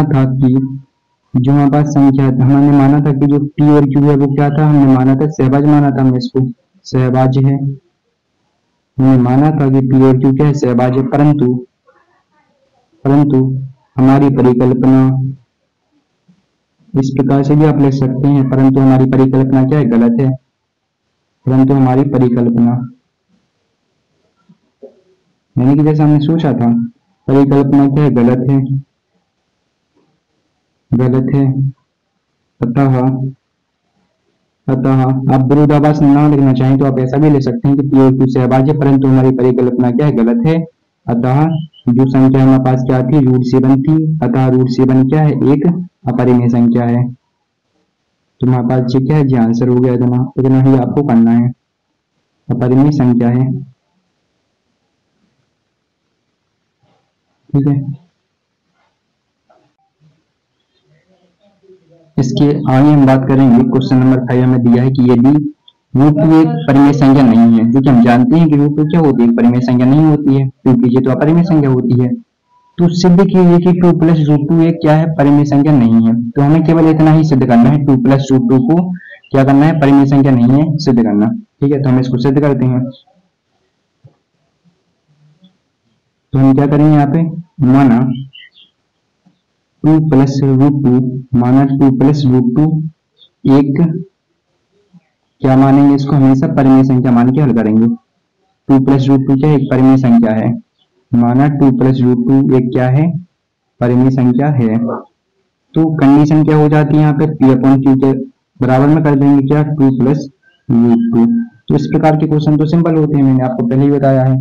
था कि जो हमारे पास संख्या, हमने माना था कि जो पी और क्यू है वो क्या था, हमने माना था सहभाज्य, माना था हमने इसको सहभाज्य है, हमने माना था कि पी और क्यू क्या है, सहभाज्य, परंतु हमारी परिकल्पना, इस प्रकार से भी आप लिख सकते हैं, परंतु हमारी परिकल्पना क्या है, गलत है, परंतु हमारी परिकल्पना, यानी कि जैसा हमने सोचा था, परिकल्पना क्या है, गलत है, अतः आप विरोधाभास ना लिखना चाहें तो आप ऐसा भी ले सकते हैं कि पी और क्यू सहभाज्य, परंतु हमारी परिकल्पना क्या है, गलत है। अतः जो संख्या हमारे पास क्या थी, √7 थी, अतः √7 क्या है, एक अपरिमेय संख्या है। तो हमारे पास ये क्या है, जी आंसर हो गया, इतना ही आपको करना है, अपरिमेय संख्या है। ठीक है, इसके आगे हम बात करेंगे, क्वेश्चन नंबर 5 हमें दिया है कि यदि √2 एक परिमेय संख्या नहीं है, जो कि हम जानते हैं कि √2 क्या होती है, परिमेय संख्या नहीं होती है, क्योंकि ये तो अपरिमेय संख्या होती है। तो सिद्ध कीजिए कि 2 + √2 एक क्या है, परिमेय संख्या नहीं है। तो हमें केवल इतना ही सिद्ध करना है, 2 + √2 को क्या करना है, परिमेय संख्या नहीं है सिद्ध करना। ठीक है, तो हम इसको सिद्ध करते हैं। तो हम क्या करेंगे, यहाँ पे माना 2 + √2, माना 2 + √2 एक क्या मानेंगे, इसको हमेशा परिमेय संख्या मान के हल करेंगे। 2 + √2 क्या एक परिमेय संख्या है, माना 2 + √2 एक क्या है, परिमेय संख्या है। तो कंडीशन क्या हो जाती है, यहाँ पे P/Q के बराबर में कर देंगे क्या, 2 + √2। तो इस प्रकार के क्वेश्चन तो सिंपल होते हैं, मैंने आपको पहले ही बताया है।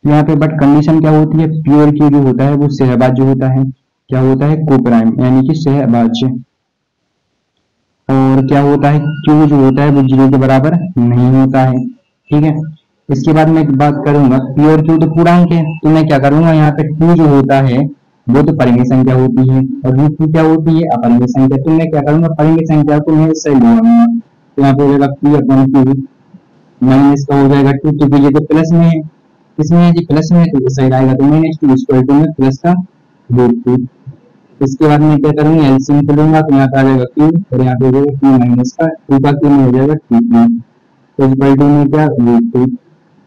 तो यहाँ पे बट कंडीशन क्या होती है, P और Q जो होता है वो सहभाज्य होता है, क्या होता है, कोप्राइम यानी कि सहभाज्य, और क्या होता है, Q जो होता है वो 0 के बराबर नहीं होता है। ठीक है, इसके बाद मैं एक बात करूंगा, P और Q तो पूर्णांक है, तो मैं क्या करूंगा, यहाँ पे 2 जो होता है वो तो परिमेय संख्या होती है, और √2 क्या होती है, अपरिमेय संख्या। तो मैं क्या करूंगा, परिमेय संख्या को मैं सही लूंगा, तो यहाँ पे हो जाएगा P/Q माइनस का हो जाएगा 2, क्योंकि ये तो प्लस में है, इसमें है जी प्लस में, तो सही रहेगा, तो -2 इक्वल टू में प्लस का √2। इसके बाद मैं क्या करूंगा, एलसीएम को लूंगा, तो यहाँ पे आ जाएगा Q, और यहाँ पे हो जाएगा Q माइनस का 2 का Q में हो जाएगा 2Q। इक्वल टू में क्या √2।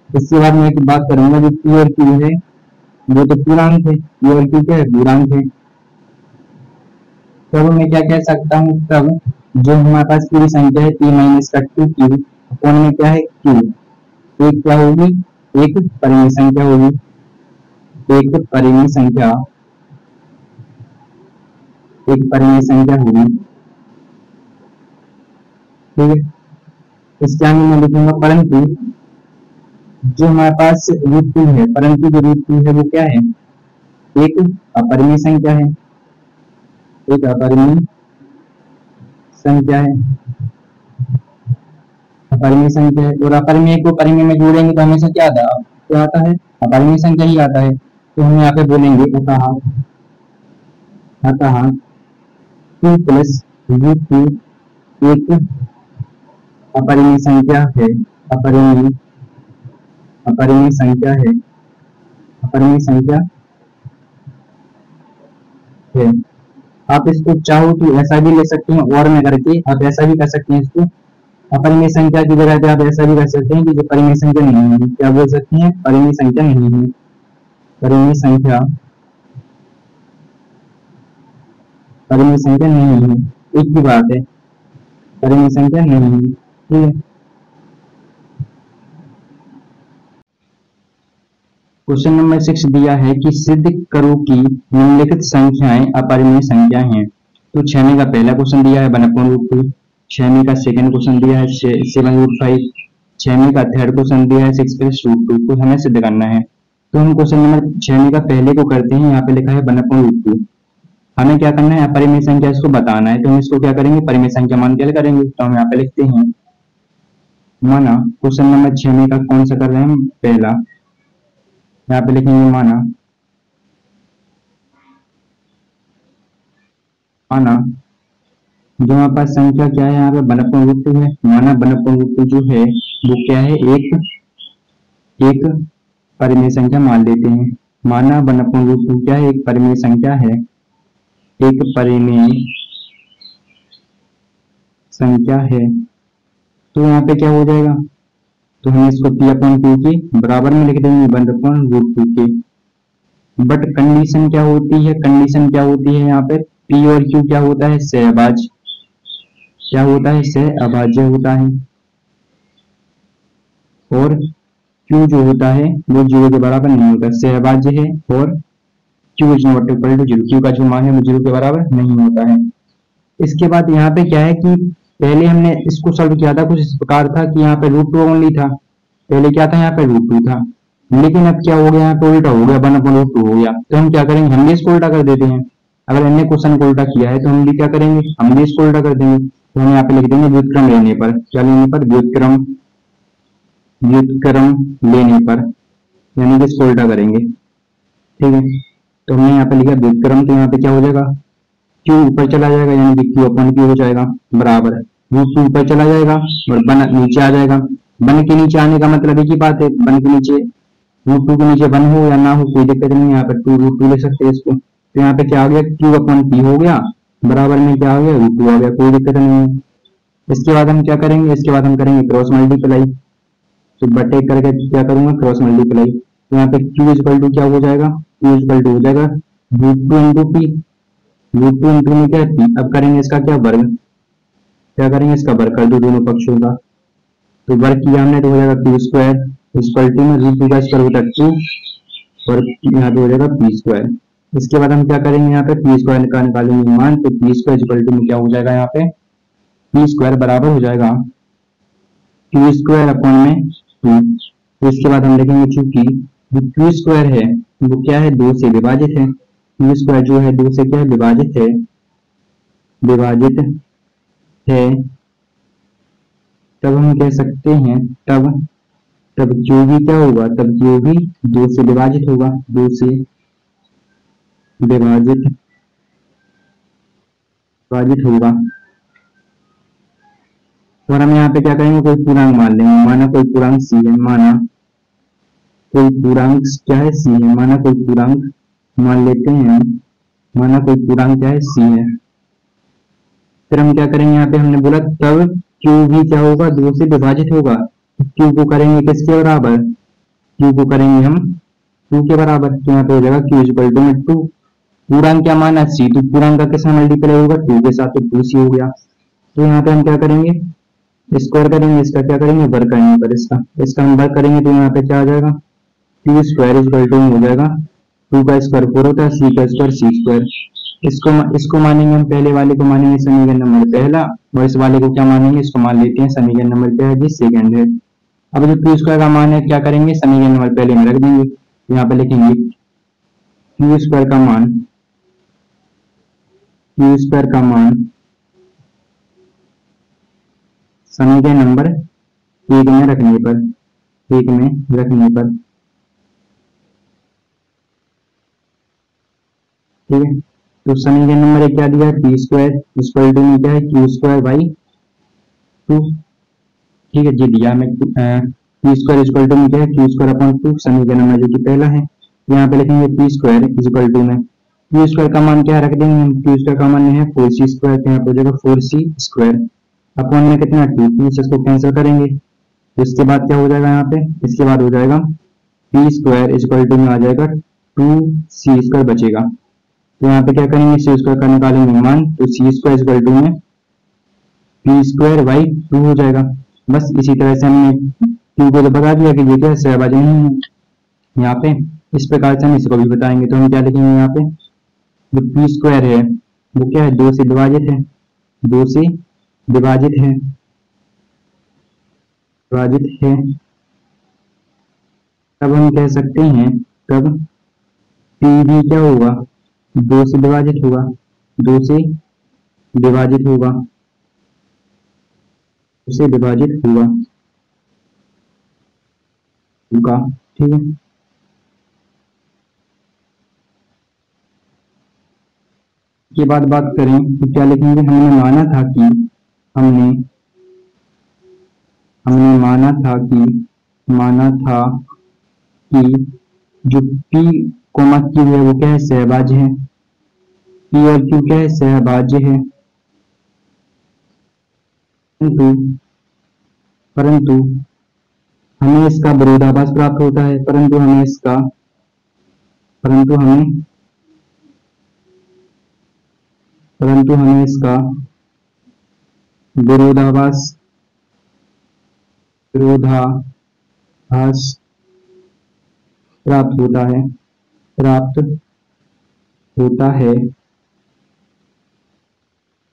इसके बाद मैं एक बात करूंगा, जो पी और क्यू है वो तो पूर्णांक है, पी और क्यू क्या है, पूर्णांक है। तब मैं क्या कह सकता हूँ, तब जो हमारे पास पूरी संख्या है पी माइनस का 2q अपॉन में क्या है q, एक क्या होगी, एक परिमेय संख्या होगी, एक परिमेय संख्या, एक परिमेय संख्या होगी। ठीक है, इसके आगे मैं लिखूंगा परंतु जो हमारे पास √2 है, परंतु जो √2 है वो क्या है, एक अपरिमेय संख्या है, एक अपरिमेय संख्या है, अपरिमेय संख्या है। और अपरिमेय को परिमेय में जोड़ेंगे तो हमेशा क्या आता है, अपरिमेय संख्या ही आता है। तो हम यहाँ पे बोलेंगे अतः अतः 2 + √2 एक अपरिमेय संख्या है, अपरिमेय अपरिमेय संख्या है, अपरिमेय संख्या है। आप इसको चाहो तो ऐसा भी ले सकते हैं, और में करके आप ऐसा भी कर सकते हैं, इसको अपरिमेय संख्या की जगह पे आप ऐसा भी कर सकते हैं कि जो परिमेय संख्या नहीं है, क्या बोल सकते हैं, परिमेय संख्या नहीं है, परिमेय संख्या, परिमेय संख्या नहीं है, एक ही बात है, परिमेय संख्या नहीं है। ठीक है, क्वेश्चन नंबर 6 दिया है कि सिद्ध करो कि निम्नलिखित संख्याएं अपरिमेय संख्या हैं। तो 6 का पहला क्वेश्चन दिया है 1/√2, 6 का सेकंड क्वेश्चन दिया है 7/5, 6 का थर्ड क्वेश्चन दिया है 6 + √2। तो हमें सिद्ध करना है। तो हम क्वेश्चन नंबर 6 का पहले को करते हैं, यहाँ पे लिखा है 1/√2। हमें क्या करना है, अपरिमेय संख्या इसको बताना है, तो हम इसको क्या करेंगे, परिमेय संख्या मान के करेंगे। तो हम यहाँ पे लिखते हैं माना, क्वेश्चन नंबर 6 का कौन सा कर रहे हैं हम, पहला, यहाँ पे लिखेंगे माना, माना जो हमारे पास संख्या क्या है, यहाँ पे 1/√2 है। माना 1/√2 जो है वो क्या है, एक परिमेय संख्या मान लेते हैं। माना 1/√2 क्या है, एक परिमेय संख्या है, एक परिमेय संख्या है। तो यहाँ पे क्या हो जाएगा, तो हम इसको p/q के बराबर में लिख देंगे 1/√2 के। बट कंडीशन क्या होती है, कंडीशन क्या होती है, यहाँ पे p और q क्या होता है, सहभाज्य, क्या होता है, सहअभाज्य होता है। और q जो होता है वो 0 के बराबर नहीं होता, सहअभाज्य है। और q is not equal to 0, q का जो मान है वो 0 के बराबर नहीं होता है। इसके बाद यहाँ पे क्या है कि पहले हमने इसको सॉल्व किया था कुछ इस प्रकार था कि यहाँ पे √2 ओनली था, पहले क्या था, यहाँ पे √2 था। लेकिन अब क्या हो गया, यहाँ पे उल्टा हो गया, 1/√2 हो गया। तो हम क्या करेंगे, हम भी इसको उल्टा कर देते हैं। अगर हमने क्वेश्चन को उल्टा किया है तो हम भी क्या करेंगे, हम भी इसको उल्टा कर देंगे। तो हम यहाँ पे लिख देंगे व्युत्क्रम लेने पर, क्या लेने पर, व्युत्क्रम, व्युत्क्रम लेने पर, यानी कि इसको उल्टा करेंगे। ठीक है, तो हमने यहाँ पे लिखा व्युत्क्रम, तो यहाँ पे क्या हो जाएगा, q ऊपर चला जाएगा, यानी कि q/q हो जाएगा बराबर, √2 ऊपर चला जाएगा और 1 नीचे आ जाएगा। 1 के नीचे आने का मतलब एक ही बात है, 1 के नीचे, √2 के नीचे 1 हो या ना हो कोई दिक्कत नहीं है, यहाँ पर 2√2 ले सकते हैं इसको। तो यहाँ पे क्या आ गया, q/p हो गया, बराबर में क्या आ गया, √2 आ गया, कोई दिक्कत नहीं है। इसके बाद हम क्या करेंगे, इसके बाद हम करेंगे क्रॉस मल्टीप्लाई। तो बटे करके क्या करूंगा, क्रॉस मल्टीप्लाई। तो यहाँ पे q इक्वल टू क्या हो जाएगा, q इक्वल टू हो जाएगा √2 × p, √2 × में क्या है p। अब करेंगे इसका क्या, वर्ग, क्या करेंगे, इसका वर्ग कर दो दोनों पक्षों का। तो वर्ग किया हमने तो हो जाएगा p² इक्वल टू में √2 का स्क्वायर होता है 2 और यहाँ पे हो जाएगा p²। इसके बाद हम क्या करेंगे, यहाँ पे p² का निकालेंगे मान, तो p² इक्वल टू में क्या हो जाएगा, यहाँ पे p² बराबर हो जाएगा q² अपॉन में 2। तो इसके बाद हम लिखेंगे चूंकि जो q² है वो क्या है, 2 से विभाजित है, q² जो है 2 से क्या है, विभाजित है, विभाजित है। तब हम कह सकते हैं, तब जो भी क्या होगा, तब जो भी 2 से विभाजित होगा, 2 से विभाजित विभाजित होगा। और हम यहाँ पे क्या करेंगे, कोई पूर्णांक मान लेंगे। माना कोई पूर्णांक c है, माना कोई पूर्णांक क्या है, c है। माना कोई पूर्णांक मान लेते हैं, माना कोई पूर्णांक क्या है, c है। फिर हम क्या करेंगे, यहाँ पे हमने बोला तब q भी क्या होगा, 2 से विभाजित होगा। क्यू को करेंगे किसके बराबर, क्यू को करेंगे हम 2 के बराबर, तो यहाँ पे हो जाएगा क्यू इक्वल टू में 2। पूर्णांक क्या माना सी, तो पूर्णांक का किसमें मल्टीप्लाई होगा 2 के साथ, तो 2 सी हो गया। तो यहाँ पे हम क्या करेंगे, स्क्वायर करेंगे, इसका क्या करेंगे वर्ग करने पर, इसका हम वर्ग करेंगे, तो यहाँ पे क्या आ जाएगा क्यू स्क्वायर इक्वल टू हो जाएगा 2 का स्क्वायर 4 होता है, सी का स्क्वायर सी स्क्वायर। इसको मानेंगे हम, पहले वाले को मानेंगे समीकरण नंबर पहला, और इस वाले को क्या मानेंगे, इसको मान लेते हैं समीकरण नंबर क्या है जी सेकंड है। अब जो क्यू स्क्वायर का मान है क्या करेंगे, समीकरण नंबर पहले में रख देंगे, यहाँ पे लिखेंगे क्यू स्क्वायर का मान, क्यू स्क्वायर का मान समीकरण नंबर एक में रखने पर, एक में रखने पर, ठीक है। तो समीकरण नंबर एक क्या दिया है, पी स्क्वायर इक्वल टू में क्या है क्यू स्क्वायर बाई 2, ठीक है जी दिया हमें। पी स्क्वायर इक्वल टू में क्या है क्यू स्क्वायर अपॉन 2, समीकरण नंबर जो कि पहला है, यहाँ पे लिखेंगे पी स्क्वायर इक्वल टू में क्यू स्क्वायर का मान क्या रख देंगे हम, क्यू स्क्वायर का मान है 4c स्क्वायर, तो यहाँ पे हो जाएगा 4c स्क्वायर अपॉन में कितना 2, इसको कैंसिल करेंगे, तो इसके बाद क्या हो जाएगा यहाँ पे, इसके बाद हो जाएगा पी स्क्वायर इक्वल टू में आ जाएगा 2c स्क्वायर बचेगा। तो यहाँ पे क्या करेंगे, सी स्क्वायर का निकालेंगे मान, तो सी स्क्वायर इक्वल टू में पी स्क्वायर बाई 2 हो जाएगा। बस इसी तरह से हमने क्यू को तो बता दिया कि ये क्या सहभागी नहीं है, यहाँ पे इस प्रकार से हम इसको भी बताएंगे। तो हम क्या लिखेंगे यहाँ पे, जो पी स्क्वायर है वो क्या है 2 से विभाजित है, 2 से विभाजित है, विभाजित है, तब हम कह सकते हैं, तब पी भी क्या होगा 2 से विभाजित होगा, 2 से विभाजित होगा, उसे विभाजित होगा, ठीक है। के बाद बात करें तो क्या लिखेंगे, हमने माना था कि हमने माना था कि जो P कोमा Q है वो क्या है सहभाज्य है, P और Q क्या है सहभाज्य है, परंतु हमें इसका विरोधाभास प्राप्त होता है, परंतु हमें इसका विरोधाभास प्राप्त होता है।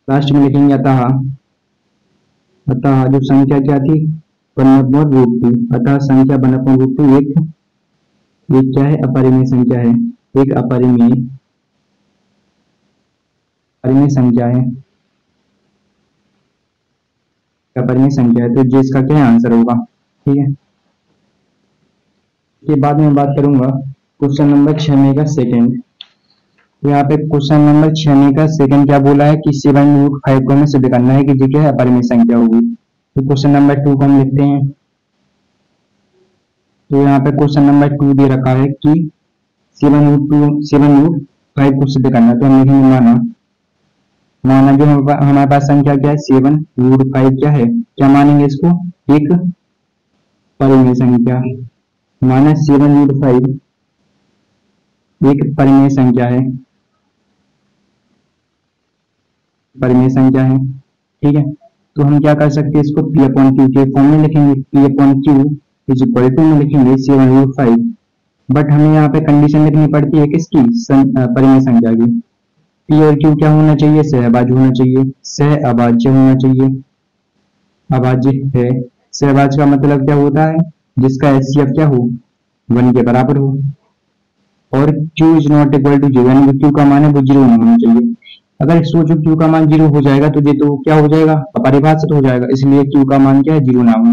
लास्ट में लिखेंगे अतः जो संख्या क्या थी 1/√2, अतः संख्या 1/√2 एक क्या है अपरिमेय संख्या है, एक अपरिमेय संख्या है, अपरिमेय संख्या है। तो जो इसका क्या आंसर होगा, ठीक है। के बाद में बात करूंगा क्वेश्चन नंबर 6 में का सेकंड। तो यहाँ पे क्वेश्चन नंबर 6 में का सेकंड क्या बोला है कि 7√5 को हमें सिद्ध करना है कि जो क्या है अपरिमेय संख्या होगी। तो क्वेश्चन नंबर 2 को हम लिखते हैं। तो यहाँ पे क्वेश्चन नंबर 2 दे रखा है कि 7√5 को सिद्ध करना है। तो हम लिखेंगे माना जो हमारे पास संख्या क्या है 7√5 क्या है, क्या मानेंगे इसको एक परिमेय संख्या, माना 7√5 एक परिमेय संख्या है, परिमेय संख्या है, ठीक है। तो हम क्या कर सकते हैं, इसको P/Q के फॉर्म में लिखेंगे, P/Q इज इक्वल टू में लिखेंगे 7/5, बट हमें यहाँ पे कंडीशन लिखनी पड़ती है किसकी, परिमेय संख्या की। P और Q क्या होना चाहिए, सहभाज्य होना चाहिए, सहअभाज्य होना चाहिए, अभाज्य है। सहभाज्य का मतलब क्या होता है, जिसका HCF क्या हो 1 के बराबर हो, और Q is not equal to 0, यानी Q का मान है वो 0 नहीं होना चाहिए। अगर सोचो Q का मान 0 हो जाएगा तो ये तो क्या हो जाएगा, अपरिभाषित हो जाएगा, इसलिए Q का मान क्या है 0 ना हो,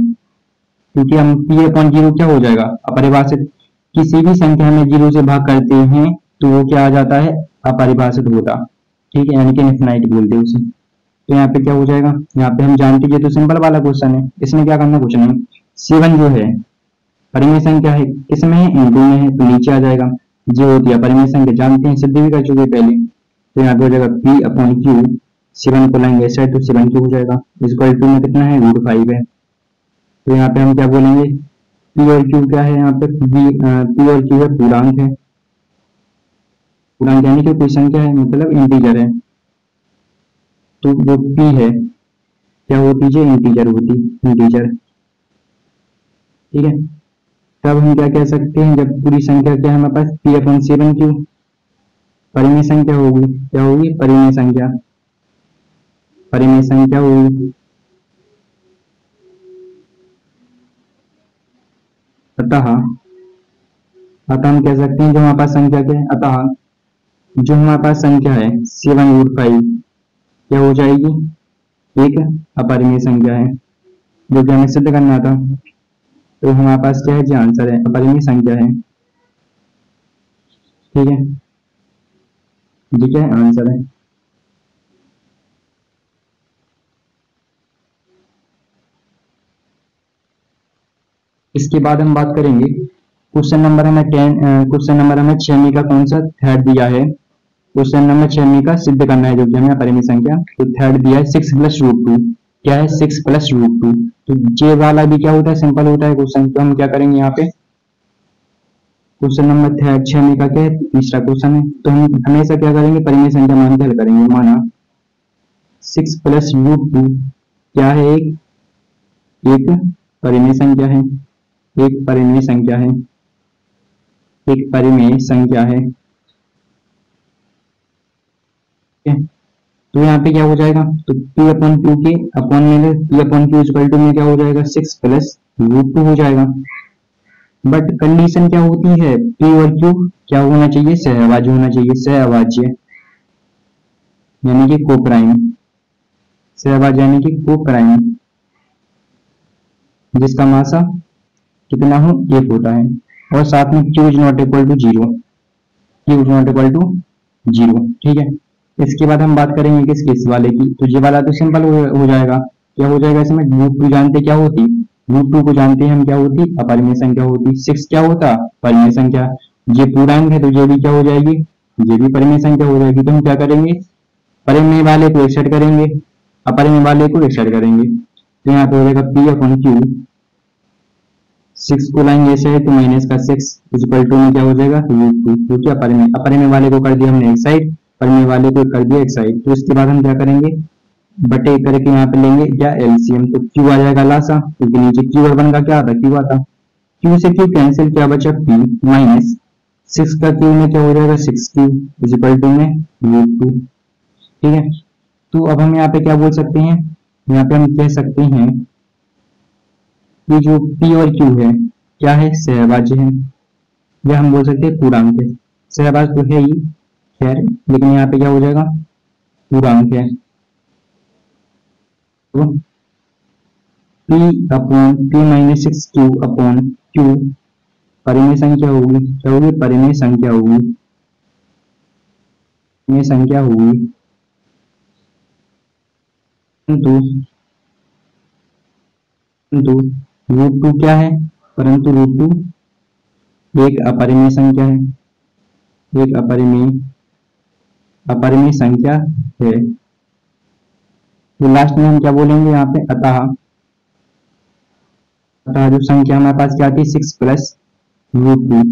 क्योंकि हम P/0 क्या हो जाएगा अपरिभाषित। किसी भी संख्या में 0 से भाग करते हैं तो वो क्या आ जाता है अपरिभाषित होता, ठीक है, यानी कि इनफिनाइट बोलते हैं उसे। तो यहाँ पे क्या हो जाएगा, यहाँ पे हम जानते हैं तो सिंपल वाला क्वेश्चन है, इसमें क्या करना कुछ नहीं। 7 जो है परिमेय संख्या है, किसमें है इनटू में है, तो नीचे आ जाएगा। जो होती है परिमेय संख्या जानते हैं, सिद्ध भी कर चुके पहले। तो यहाँ पे हो जाएगा P/Q, 7 को लाएंगे ऐसा, तो 7 क्यों हो जाएगा इक्वल टू में कितना है √5 है, तो यहाँ पे हम क्या बोलेंगे, पी और क्यू क्या है, यहाँ पे पी और क्यू है पूर्णांक है, पूर्णांक यानी कि कोई संख्या है, मतलब इंटीजर है। तो जो पी है क्या होती है, इंटीजर होती, इंटीजर। ठीक है, तब हम क्या कह सकते हैं, जब पूरी संख्या क्या है हमारे पास पी अपॉन 7 क्यू, परिमेय संख्या होगी, क्या होगी, परिमेय संख्या, परिमेय संख्या होगी। अतः अतः हम कह सकते हैं जो हमारे पास संख्या क्या है, अतः जो हमारे पास संख्या है 7/5 क्या हो जाएगी, एक अपरिमेय संख्या है, जो कि हमें सिद्ध करना था। तो हमारे पास क्या है, जो आंसर है अपरिमेय संख्या है। ठीक है, ये क्या है, आंसर है। इसके बाद हम बात करेंगे क्वेश्चन नंबर हमें 10, क्वेश्चन नंबर हमें 6 का कौन सा, थर्ड दिया है। क्वेश्चन नंबर 6 का सिद्ध करना है जो कि हमें अपरिमेय संख्या, तो थर्ड दिया है 6+√2, क्या है 6+√2। तो ये वाला भी क्या होता है, सिंपल होता है क्वेश्चन। तो हम क्या करेंगे यहाँ पे, क्वेश्चन नंबर थर्ड 6 का क्या है, तीसरा क्वेश्चन है। तो हम हमेशा क्या करेंगे, परिमेय संख्या मान के हल करेंगे। माना 6+√2 क्या है, एक एक परिमेय संख्या है, एक परिमेय संख्या है, एक परिमेय संख्या है। ठीक है, तो यहाँ पे क्या हो जाएगा, तो P अपॉन क्यू के अपॉन में P upon Q equal to में क्या हो जाएगा, 6+√2 हो जाएगा। बट कंडीशन क्या होती है, P और Q क्या होना चाहिए, सहअभाज्य होना चाहिए, सहअभाज्य यानी कि कोप्राइम, सहअभाज्य यानी कि कोप्राइम, जिसका मासा कितना हो, एक होता है। और साथ में Q is not equal to 0, Q is not equal to 0। ठीक है, इसके बाद हम बात करेंगे किस केस वाले की। तो ये वाला तो सिंपल हो जाएगा, क्या हो जाएगा इसमें, √2 जानते क्या होती, √2 को जानते हैं हम, क्या होती, अपरिमेय संख्या होती। 6 क्या होता, परिमेय संख्या। ये पूर्णांक है तो ये भी क्या हो जाएगी, ये भी परिमेय संख्या हो जाएगी। तो हम क्या करेंगे, परिमेय वाले को एकसेट करेंगे, अपरिमेय वाले को एकसेट करेंगे। तो यहाँ पे हो जाएगा P अपॉन क्यू, 6 को लाएंगे ऐसे है तो माइनस का 6 इक्वल टू में क्या हो जाएगा, √2, क्योंकि अपरिमेय, अपरिमेय वाले को कर दिया हमने एक साइड, परिमेय वाले को कर दिया एक साइड। तो इसके बाद हम क्या करेंगे, बटे करके यहाँ पे लेंगे क्या, एलसीएम। तो क्यू आ जाएगा लासा, क्योंकि नीचे क्यू और 1 का क्या आता, क्यू आता, क्यू से क्यू कैंसिल, क्या बचा पी, माइनस 6 का क्यू में क्या हो जाएगा, 6Q इक्वल टू में √2। ठीक है, तो अब हम यहाँ पे क्या बोल सकते हैं, यहाँ पे हम कह सकते हैं कि जो P और Q है क्या है, सहभाज्य है, या हम बोल सकते हैं पूर्णांक है। सहभाज्य तो है ही खैर, लेकिन यहाँ पे क्या हो जाएगा, पूर्णांक है। तो P upon P minus 6Q upon Q परिमेय संख्या होगी, क्या होगी, परिमेय संख्या होगी, परिमेय संख्या होगी। परंतु √2 क्या है, परंतु √2 एक अपरिमेय संख्या है, एक अपरिमेय अपरिमेय संख्या है। तो लास्ट में हम क्या बोलेंगे यहाँ पे, अतः अतः जो संख्या हमारे पास क्या आती है, 6+√2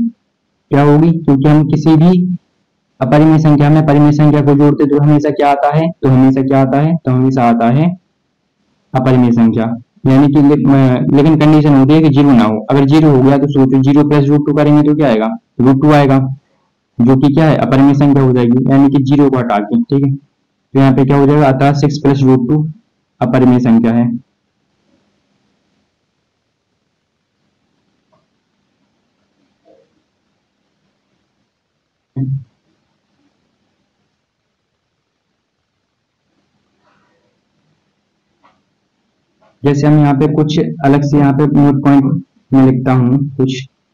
क्या होगी, क्योंकि हम किसी भी अपरिमेय संख्या में परिमेय संख्या को जोड़ते तो हमेशा क्या आता है, तो हमेशा क्या आता है, तो हमेशा आता है अपरिमेय संख्या। यानी कि लेकिन कंडीशन होती है कि 0 ना हो। अगर 0 हो गया तो सोचो 0+√2 करेंगे तो क्या आएगा, √2 आएगा, जो कि क्या है, अपरिमेय संख्या हो जाएगी, यानी कि 0 को हटा के। ठीक है, तो यहाँ पे क्या हो जाएगा, अतः 6+√2 अपरिमेय संख्या है। जैसे हम यहाँ पे कुछ अलग से यहाँ पे नोट पॉइंट में लिखता हूँ, कुछ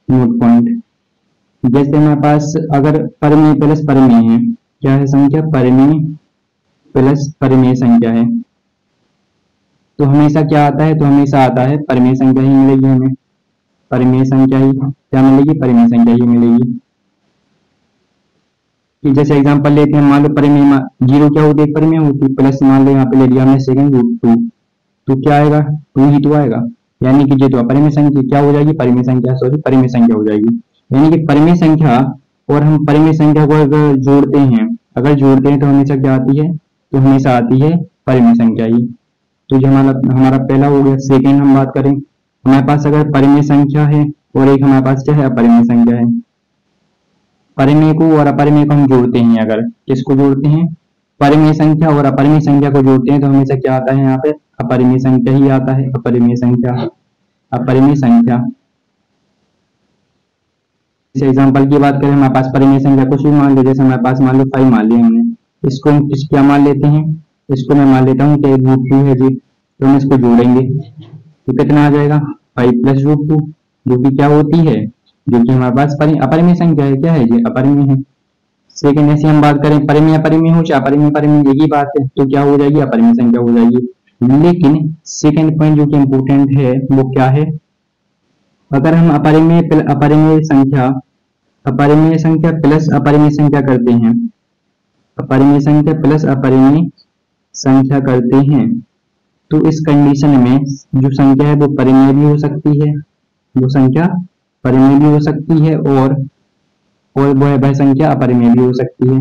नोट पॉइंट। जैसे हमारे पास अगर परिमेय प्लस परिमेय है, क्या है संख्या, परिमेय प्लस परिमेय संख्या है, तो हमेशा क्या आता है, तो हमेशा आता है परिमेय संख्या ही मिलेगी हमें, परिमेय संख्या ही क्या मिलेगी, परिमेय संख्या ही मिलेगी। कि जैसे एग्जांपल लेते हैं, मान लो परिमेय 0 क्या होती है, परिमेय होती है, प्लस मान लो यहाँ पे ले लिया हमने सेकंड √2, तो क्या आएगा, 2 ही तो आएगा। यानी कि ये तो अपरिमेय संख्या क्या हो जाएगी, परिमेय संख्या, सॉरी परिमेय संख्या हो जाएगी। यानी कि परिमेय संख्या और हम परिमेय संख्या को अगर जोड़ते हैं, तो हमेशा क्या आती है, तो हमेशा आती है परिमेय संख्या ही। तो ये हमारा पहला हो गया। सेकेंड हम बात करें, हमारे पास अगर परिमेय संख्या है और एक हमारे पास क्या है, अपरिमेय संख्या है। परिमेय को और अपरिमेय को हम जोड़ते हैं, अगर किसको जोड़ते हैं, परिमेय संख्या और अपरिमेय संख्या को जोड़ते हैं, तो हमेशा क्या आता है यहाँ पे, अपरिमेय संख्या ही आता है। अपरिमेय संख्या, अपरिमेय संख्या। इस एग्जांपल की बात करें, हमारे पास परिमेय संख्या कुछ भी मान लो, जैसे हमारे पास मान लो 5 मान लिया हमने, इसको हम क्या मान लेते हैं, इसको मैं मान लेता हूँ कि √2 है जी। तो हम इसको जोड़ेंगे तो कितना आ जाएगा, 5 + √2, जो कि क्या होती है, जो कि हमारे पास अपरिमेय संख्या है। क्या है जी, अपरिमेय है। सेकंड ऐसे हम बात करें, परिमेय अपरिमेय हो चाहे अपरिमेय परिमेय, यही बात है, तो क्या हो जाएगी, अपरिमेय संख्या हो जाएगी। लेकिन सेकंड पॉइंट जो कि इम्पोर्टेंट है वो क्या है, अगर हम अपरिमेय संख्या प्लस अपरिमेय संख्या करते हैं, अपरिमेय संख्या प्लस अपरिमेय संख्या करते हैं, तो इस कंडीशन में जो संख्या है वो परिमेय भी हो सकती है, वो संख्या परिमेय भी हो सकती है, और वह संख्या अपरिमेय भी हो सकती है।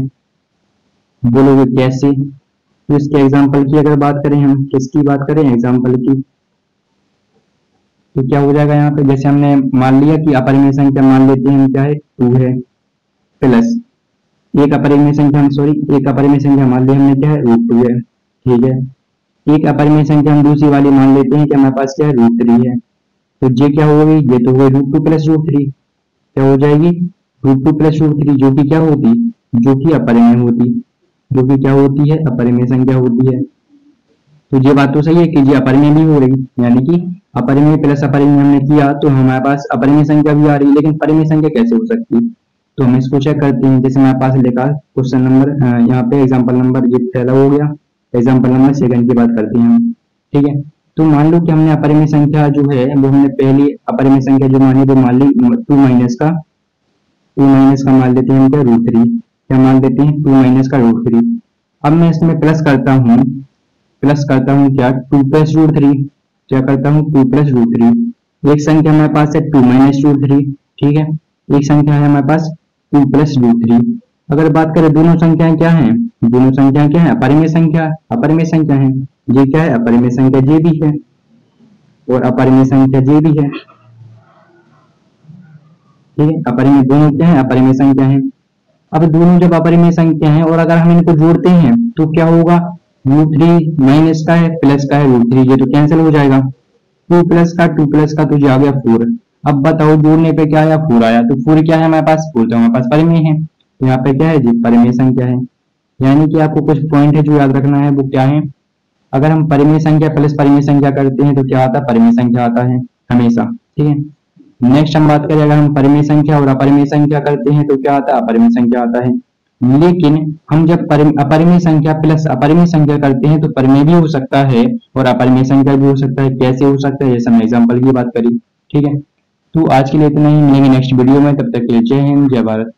बोलोगे कैसे, तो इसके एग्जाम्पल की अगर बात करें, हम किसकी बात करें, एग्जाम्पल की, तो क्या हो जाएगा यहाँ पे, जैसे हमने मान लिया कि अपरिमेय संख्या मान लेते हैं क्या है, 2 है, प्लस एक अपरिमेय संख्या मान ली हमने क्या है, √2 है। ठीक है, एक अपरिमेय संख्या हम दूसरी वाली मान लेते हैं कि हमारे पास क्या है, √3 है। तो ये क्या होगी, ये तो होगी √2 + √3, क्या हो जाएगी, √2 + √3, जो कि क्या होती, जो कि अपरिमेय होती, जो कि क्या होती है, अपरिमेय संख्या होती है। तो ये बात तो सही है कि ये अपरिमेय भी हो रही, यानी कि अपरिमेय प्लस अपरिमेय हमने किया तो हमारे पास अपरिमेय संख्या भी आ रही, लेकिन परिमेय संख्या कैसे हो सकती, तो हम इसको चेक करते हैं। जैसे हमारे पास लिखा क्वेश्चन नंबर, यहाँ पे एग्जाम्पल नंबर, ये पहला हो गया, एग्जाम्पल नंबर सेकंड की बात करते हैं हम। ठीक है, तो मान लो कि हमने अपरिमेय संख्या जो है वो हमने पहली अपरिमेय संख्या जो मानी वो मान ली 2 माइनस का मान लेते हैं हम क्या, √3, क्या मान लेते हैं, 2 - का √3। अब मैं इसमें प्लस करता हूँ क्या, 2 + √3, क्या करता हूँ, 2 + √3। एक संख्या हमारे पास है 2 - √3, ठीक है, एक संख्या है हमारे पास 2 + √3। अगर बात करें दोनों संख्याएं क्या हैं, दोनों संख्याएं क्या है, अपरिमेय संख्या है। ये क्या है, अपरिमेय संख्या, ये भी है, और अपरिमेय संख्या ये भी है। ठीक है, अपरिमेय दोनों क्या है, अपरिमेय संख्या है। अब दोनों जब अपरिमेय संख्या है और अगर हम इनको जोड़ते हैं तो क्या होगा, √3 माइनस का है प्लस का है √3, ये तो कैंसिल हो जाएगा। 2 + का तो ये आ गया 4। अब बताओ जोड़ने पे क्या आया, 4 आया, तो 4 क्या है हमारे पास, 4 तो हमारे पास परिमेय है, तो यहाँ पे क्या है जी, परिमेय संख्या है। यानी कि आपको कुछ पॉइंट है जो याद रखना है, वो क्या है, अगर हम परिमेय संख्या प्लस परिमेय संख्या करते हैं तो क्या आता है, परिमेय संख्या आता है हमेशा। ठीक है, नेक्स्ट हम बात करें, अगर हम परिमेय संख्या और अपरिमेय संख्या करते हैं तो क्या आता है, अपरिमेय संख्या आता है। लेकिन हम जब अपरिमेय संख्या प्लस अपरिमेय संख्या करते हैं तो परिमेय भी हो सकता है और अपरिमेय संख्या भी हो सकता है। कैसे हो सकता है, जैसे हमने एग्जाम्पल की बात करी। ठीक है, तो आज के लिए इतना ही, मिलेंगे नेक्स्ट वीडियो में, तब तक के लिए जय हिंद, जय भारत।